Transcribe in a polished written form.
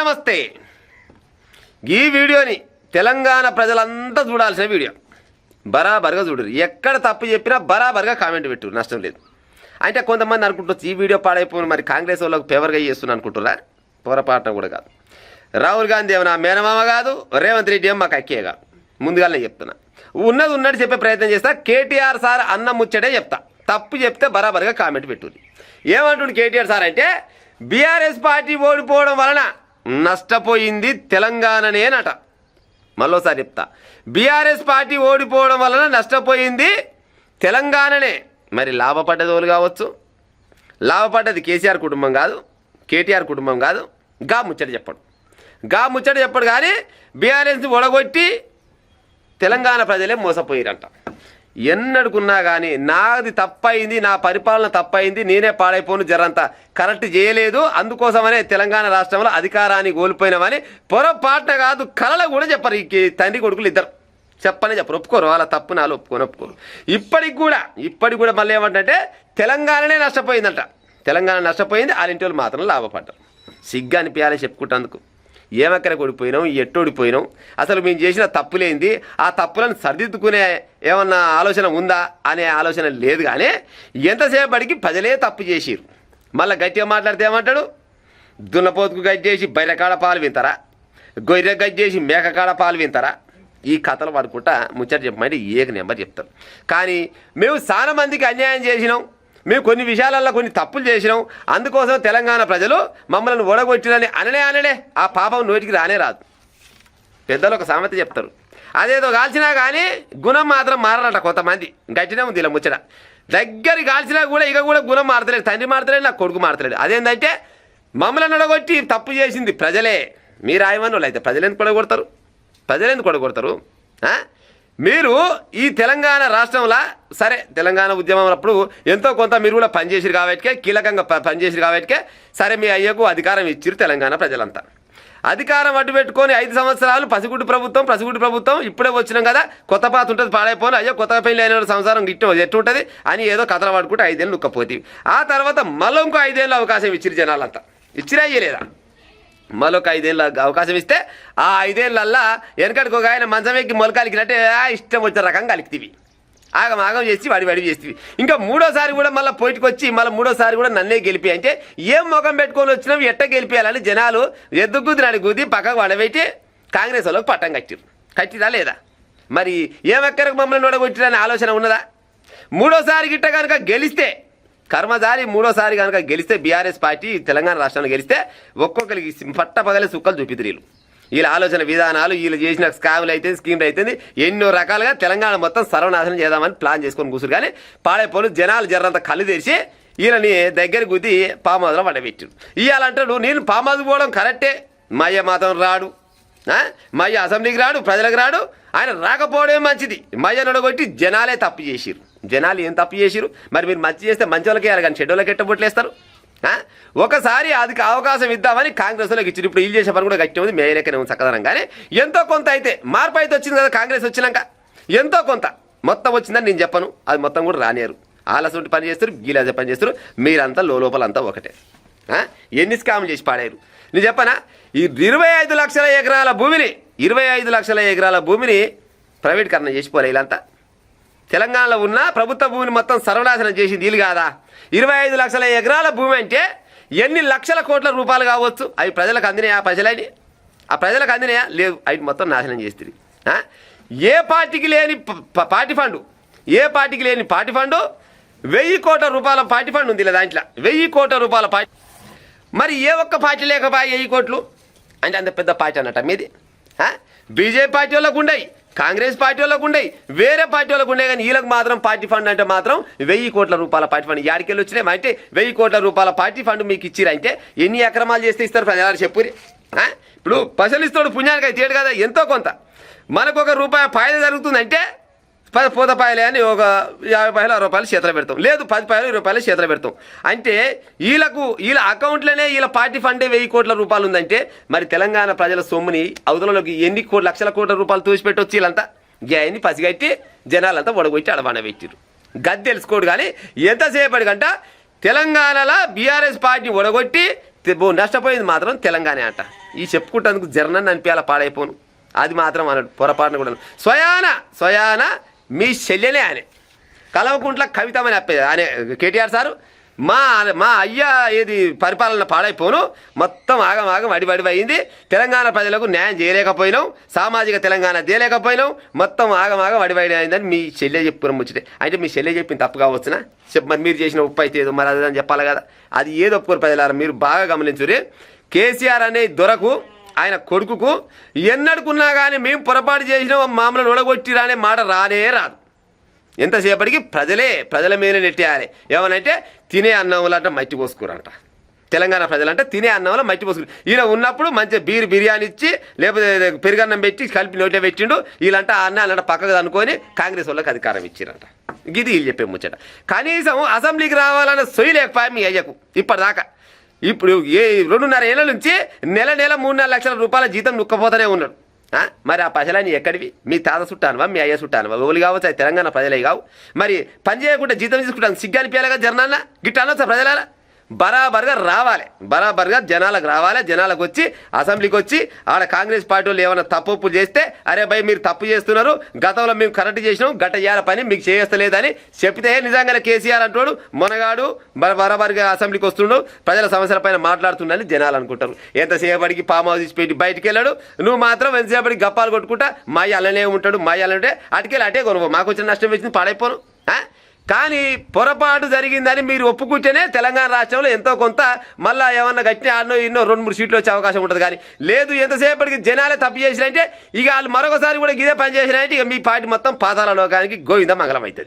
నమస్తే. ఈ వీడియోని తెలంగాణ ప్రజలంతా చూడాల్సిన వీడియో. బరాబర్గా చూడరు. ఎక్కడ తప్పు చెప్పినా బరాబర్గా కామెంట్ పెట్టు, నష్టం లేదు. అంటే కొంతమంది అనుకుంటుంది ఈ వీడియో పాడైపోయిన మరి కాంగ్రెస్ వాళ్ళకు ఫేవర్గా చేస్తున్నా అనుకుంటున్నా. పొరపాటున కూడా కాదు. రాహుల్ గాంధీ ఏమన్నా మేనమామ కాదు, రేవంత్ రెడ్డి ఏమో మాకు అక్కే కాదు. ముందుగానే చెప్తున్నా, ఉన్నది ఉన్నట్టు చెప్పే ప్రయత్నం చేస్తా. కేటీఆర్ సార్ అన్న ముచ్చటే చెప్తా. తప్పు చెప్తే బరాబర్గా కామెంట్ పెట్టు. ఏమంటుండు కేటీఆర్ సార్ అంటే, బీఆర్ఎస్ పార్టీ ఓడిపోవడం వలన నష్టపోయింది తెలంగాణనేనట. మళ్ళోసారి చెప్తా, బీఆర్ఎస్ పార్టీ ఓడిపోవడం వలన నష్టపోయింది తెలంగాణనే. మరి లాభపడ్డది కావచ్చు, లాభపడ్డది కేసీఆర్ కుటుంబం కాదు, కేటీఆర్ కుటుంబం కాదు. గా ముచ్చట చెప్పడు కానీ బీఆర్ఎస్ని ఒడగొట్టి తెలంగాణ ప్రజలే మోసపోయారంట. ఎన్నడుకున్నా కానీ నాది తప్పయింది, నా పరిపాలన తప్పయింది, నేనే పాడైపోను, జరంతా కరెక్ట్ చేయలేదు, అందుకోసమనే తెలంగాణ రాష్ట్రంలో అధికారాన్ని కోల్పోయినామని పొరపాటున కాదు కలలు కూడా చెప్పరు. ఈ తండ్రి కొడుకులు ఇద్దరు చెప్పరు, ఒప్పుకోరు. వాళ్ళ తప్పు నాలు ఒప్పుకోరు. ఇప్పటికి కూడా మళ్ళీ ఏమంటే తెలంగాణనే నష్టపోయిందంట. తెలంగాణ నష్టపోయింది, వాళ్ళ ఇంటి వాళ్ళు మాత్రం లాభపడ్డారు. సిగ్గు అనిపించాలి చెప్పుకుంటందుకు. ఏమక్కడ ఓడిపోయినాం, ఎట్టోడిపోయినాం, అసలు మేము చేసిన తప్పులేంది, ఆ తప్పులను సరిదిద్దుకునే ఏమన్నా ఆలోచన ఉందా అనే ఆలోచన లేదు. కానీ ఎంతసేపటికి ప్రజలే తప్పు చేసిరు. మళ్ళీ గట్టిగా మాట్లాడితే ఏమంటాడు, దున్నపోతుకు గజ్జేసి బైరకాడ పాలు వింటారా, గొర్రె గజ్జేసి మేకకాడ పాలు వింటారా. ఈ కథలు పడుకుంటా ముచ్చట చెప్పమంటే ఏక నెంబర్ చెప్తారు. కానీ మేము చాలా మందికి అన్యాయం చేసినాం, మేము కొన్ని విషయాలలో కొన్ని తప్పులు చేసినాం, అందుకోసం తెలంగాణ ప్రజలు మమ్మల్ని ఓడగొట్టినని అననే ఆ పాపం నోటికి రాదు. పెద్దలు ఒక సామెత చెప్తారు, అదేదో కాల్చినా కానీ గుణం మాత్రం మారనట. కొంతమంది గట్టినే ఉంది ఇలా ముచ్చట. దగ్గర కాల్చినా కూడా ఇక కూడా గుణం మారతలేడు, తండ్రి మారతలేడు, నాకు కొడుకు మారతలేడు. అదేంటంటే మమ్మల్ని ఓడగొట్టి తప్పు చేసింది ప్రజలే. మీరు ఆయమని వాళ్ళు అయితే ప్రజలు ఎందుకు కొడగొడతారు? మీరు ఈ తెలంగాణ రాష్ట్రంలో సరే తెలంగాణ ఉద్యమం అప్పుడు ఎంతో కొంత మీరు కూడా పనిచేసిరు కాబట్టికే, కీలకంగా పనిచేసిరు కాబట్టికే సరే మీ అయ్యకు అధికారం ఇచ్చిరు తెలంగాణ ప్రజలంతా. అధికారం అడ్డు పెట్టుకొని 5 సంవత్సరాలు పసిగుడ్డు ప్రభుత్వం ఇప్పుడే వచ్చినాం కదా, కొత్త పాత ఉంటుంది పాడైపోను, అయ్యో కొత్తగా పెళ్లి అయిన సంసారం ఎట్టుంటుంది అని ఏదో కథలు పడుకుంటే 5 ఏళ్ళు నొక్కపోతే ఆ తర్వాత మళ్ళీ ఇంకో 5 ఏళ్ళు అవకాశం ఇచ్చిరు జనాలంతా. ఇచ్చిరా ఇయ్యలేదా? మరొక 5 ఏళ్ళ అవకాశం ఇస్తే ఆ 5 ఏళ్ళల్లా వెనకడికి ఒక ఆయన మంచం ఎక్కి మొలకాలికినట్టే ఇష్టం వచ్చిన రకంగా కలికితివి, ఆగం చేసి వాడి చేస్తేవి. ఇంకా మూడోసారి కూడా మళ్ళీ పోయిటికి వచ్చి మూడోసారి కూడా నన్నే గెలిపి అంటే ఏం ముఖం పెట్టుకొని వచ్చినావు, ఎట్ట గెలిపేయాలని జనాలు ఎద్దుగుద్ది నడుగుద్ది పక్కకు వడబెట్టి కాంగ్రెస్ వాళ్ళకి పట్టం కట్టిరా లేదా? మరి ఏమెక్కరకు మమ్మల్ని నొడగొట్టిరనే ఆలోచన ఉన్నదా? మూడోసారి గిట్ట కనుక గెలిస్తే కర్మజారి మూడోసారి కనుక గెలిస్తే బీఆర్ఎస్ పార్టీ తెలంగాణ రాష్ట్రంలో గెలిస్తే ఒక్కొక్కరికి పట్టపగలే సుక్కలు చూపిద్దురు. వీళ్ళ ఆలోచన విధానాలు, వీళ్ళు చేసిన స్కాములు అయితే స్కీమ్లు అయితే ఎన్నో రకాలుగా తెలంగాణ మొత్తం సర్వనాశనం చేద్దామని ప్లాన్ చేసుకొని కూర్చురు. కానీ పాడైపోను జనాలు జర్రంతా కళ్ళు తెరిచి వీళ్ళని దగ్గర గుద్ది పామాదులో పడబెట్టారు. ఇవ్వాలంటాడు నేను పామాదు పోవడం కరెక్టే, మయ్య మాత్రం రాడు, మయ్య అసెంబ్లీకి రాడు, ప్రజలకు రాడు, ఆయన రాకపోవడమే మంచిది. మయ్య నొడగొట్టి జనాలే తప్పు చేసిరు. జనాలు ఏం తప్పు చేసిరు? మరి మీరు మంచి చేస్తే మంచి వాళ్ళకి వేయాలి కానీ చెడ్డోళ్ళకి ఎట్టబొట్లేస్తారు. ఒకసారి అది అవకాశం ఇద్దామని కాంగ్రెస్ వాళ్ళకి ఇచ్చారు. ఇప్పుడు వీళ్ళు చేసే పని కూడా గట్టి ఉంది, మేయలేకనే ఉంది చక్కదనం. కానీ ఎంతో కొంత అయితే మార్పు అయితే వచ్చింది కదా కాంగ్రెస్ వచ్చినాక, ఎంతో కొంత. మొత్తం వచ్చిందని నేను చెప్పను, అది మొత్తం కూడా రానియరు. ఆలసంటి పని చేస్తారు, గీలాజ పని చేస్తారు. మీరంతా లోపలంతా ఒకటే. ఎన్ని స్కాములు చేసి పాడారు నేను చెప్పనా? ఈ 25 లక్షల ఎకరాల భూమిని ప్రైవేటీకరణ చేసిపోలే. వీళ్ళంతా తెలంగాణలో ఉన్న ప్రభుత్వ భూమిని మొత్తం సర్వనాశనం చేసింది వీళ్ళు కాదా? 25 లక్షల ఎకరాల భూమి అంటే ఎన్ని లక్షల కోట్ల రూపాయలు కావచ్చు. అవి ప్రజలకు అందినాయా? పైసలని ఆ ప్రజలకు అందినాయా? లేదు. అవి మొత్తం నాశనం చేస్తుంది. ఏ పార్టీకి లేని పార్టీ ఫండ్, 1000 కోట్ల రూపాయల పార్టీ ఫండ్ ఉంది. దాంట్లో 1000 కోట్ల రూపాయల పార్టీ. మరి ఏ ఒక్క పార్టీ లేకపోయా 1000 కోట్లు అంటే అంత పెద్ద పార్టీ అన్నట్ట మీది? బీజేపీ పార్టీ వాళ్ళకు ఉండయి, కాంగ్రెస్ పార్టీ వాళ్ళకు ఉండయి, వేరే పార్టీ వాళ్ళకు ఉండే. కానీ వీళ్ళకి మాత్రం పార్టీ ఫండ్ అంటే మాత్రం 1000 కోట్ల రూపాయల పార్టీ ఫండ్. యాడికెళ్ళి వచ్చినాయి అంటే 1000 కోట్ల రూపాయల పార్టీ ఫండ్ మీకు ఇచ్చిరంటే ఎన్ని అక్రమాలు చేస్తే ఇస్తారు ప్రజలు చెప్పురి. ఇప్పుడు పైసలు ఇస్తాడు పుణ్యానికి అయితే ఏడు కదా, ఎంతో కొంత. మనకు ఒక రూపాయి ఫాయిదా జరుగుతుందంటే 10 పూతపాయలే అని ఒక 50 పైసలు 60 రూపాయలు చేతిలో పెడతాం, లేదు 10 పైసలు 20 రూపాయలు చేతిలో పెడతాం. అంటే వీళ్ళ అకౌంట్లోనే వీళ్ళ పార్టీ ఫండే 1000 కోట్ల రూపాయలు ఉందంటే మరి తెలంగాణ ప్రజల సొమ్ముని అవతలలోకి ఎన్ని లక్షల కోట్ల రూపాయలు తూచిపెట్టొచ్చు. వీళ్ళంతా గ్యాన్ని పసిగట్టి జనాలంతా ఒడగొట్టి అడవాన పెట్టిరు. గది తెలుసుకోడు. కానీ ఎంతసేపటికంట తెలంగాణలో బీఆర్ఎస్ పార్టీ ఒడగొట్టి నష్టపోయింది మాత్రం తెలంగాణ అంట. ఈ చెప్పుకుంటేందుకు జర్నని అనిపించాల పాడైపోను అది మాత్రం అన్నాడు పొరపాటున కూడా స్వయాన మీ శల్యనే ఆయన కల్వకుంట్ల కవితమని అప్పేది ఆయన కేటీఆర్ సారు మా అయ్య ఏది పరిపాలన పాడైపోను మొత్తం ఆగం అడివడి అయింది తెలంగాణ ప్రజలకు న్యాయం చేయలేకపోయినాం సామాజిక తెలంగాణ చేయలేకపోయినాం మొత్తం ఆగం అడివడి అయిందని మీ చెల్లె చెప్పుకుని ముచ్చటే అంటే మీ చెల్లె చెప్పింది తప్పు కావచ్చునా మరి మీరు చేసిన ఉప్పు అయితే ఏదో మరి అదని చెప్పాలి కదా అది ఏదో ఒప్పుకోరు ప్రజలారా మీరు బాగా గమనించురే కేసీఆర్ అనే దొరకు ఆయన కొడుకుకు ఎన్నడుకున్నా కానీ మేము పొరపాటు చేసిన మామూలు ఒడగొట్టిరా అనే మాట రానే రాదు ఎంతసేపటికి ప్రజల మీద నెట్టేయాలి ఏమనంటే తినే అన్నంలంట మట్టి పోసుకురంట తెలంగాణ ప్రజలంటే తినే అన్నంలో మట్టి పోసుకురు ఈయన ఉన్నప్పుడు మంచిగా బిర్యానీ ఇచ్చి లేకపోతే పెరుగన్నం పెట్టి కలిపి నోటే పెట్టిండు వీళ్ళంట అన్నాలంట పక్కకు అనుకొని కాంగ్రెస్ వాళ్ళకి అధికారం ఇచ్చిరంట ఇది వీళ్ళు చెప్పే ముచ్చట కనీసం అసెంబ్లీకి రావాలన్న సొయ్యి లేకపోయా మీ అయ్యకు ఇప్పటిదాకా ఇప్పుడు 2.5 ఏళ్ళ నుంచి నెల 3-4 లక్షల రూపాయల జీతం నుక్కపోతూనే ఉన్నాడు మరి ఆ పైసలని ఎక్కడివి మీ తాత చుట్టానువా మీ అయ్య చుట్టానువా ఓలు కావచ్చు అది తెలంగాణ ప్రజలే కావు మరి పని చేయకుండా జీతం తీసుకుంటాను సిగ్గానిపించాలిగా జనాన్న గిట్ట అనొచ్చా ప్రజలారా బరాబర్గా జనాలకు రావాలి జనాలకు వచ్చి అసెంబ్లీకి వచ్చి ఆడ కాంగ్రెస్ పార్టీ వాళ్ళు ఏమైనా తప్పులు చేస్తే అరే భయ్ మీరు తప్పు చేస్తున్నారు గతంలో మేము కరెక్ట్ చేసినాం గట్ట చేయాల పని మీకు చేస్తలేదని చెప్తే నిజంగానే కేసీఆర్ అంటాడు మొనగాడు బరాబర్గా అసెంబ్లీకి వస్తుండు ప్రజల సమస్యల పైన మాట్లాడుతుండని జనాలు అనుకుంటారు ఎంతసేపటికి ఫామ్ హౌస్ పెట్టి బయటికి వెళ్ళాడు నువ్వు మాత్రం ఎంతసేపటికి గప్పాలు కొట్టుకుంటా మా అల్లనే ఉంటాడు మా అల్లంటే అటుకెళ్ళి అటే కొనుక్కో మాకు వచ్చిన నష్టం వచ్చింది పాడైపోను కానీ పొరపాటు జరిగిందని మీరు ఒప్పుకుంటేనే తెలంగాణ రాష్ట్రంలో ఎంతో కొంత మళ్ళీ ఏమన్నా గట్టిన ఆడనో ఎన్నో 2-3 సీట్లు వచ్చే అవకాశం ఉంటుంది కానీ లేదు ఎంతసేపటికి జనాలే తప్పు చేసినంటే ఇక వాళ్ళు మరొకసారి కూడా ఇదే పని చేసినంటే ఇక మీ పార్టీ మొత్తం పాతాళ లోకానికి గోవింద మంగళం అవుతుంది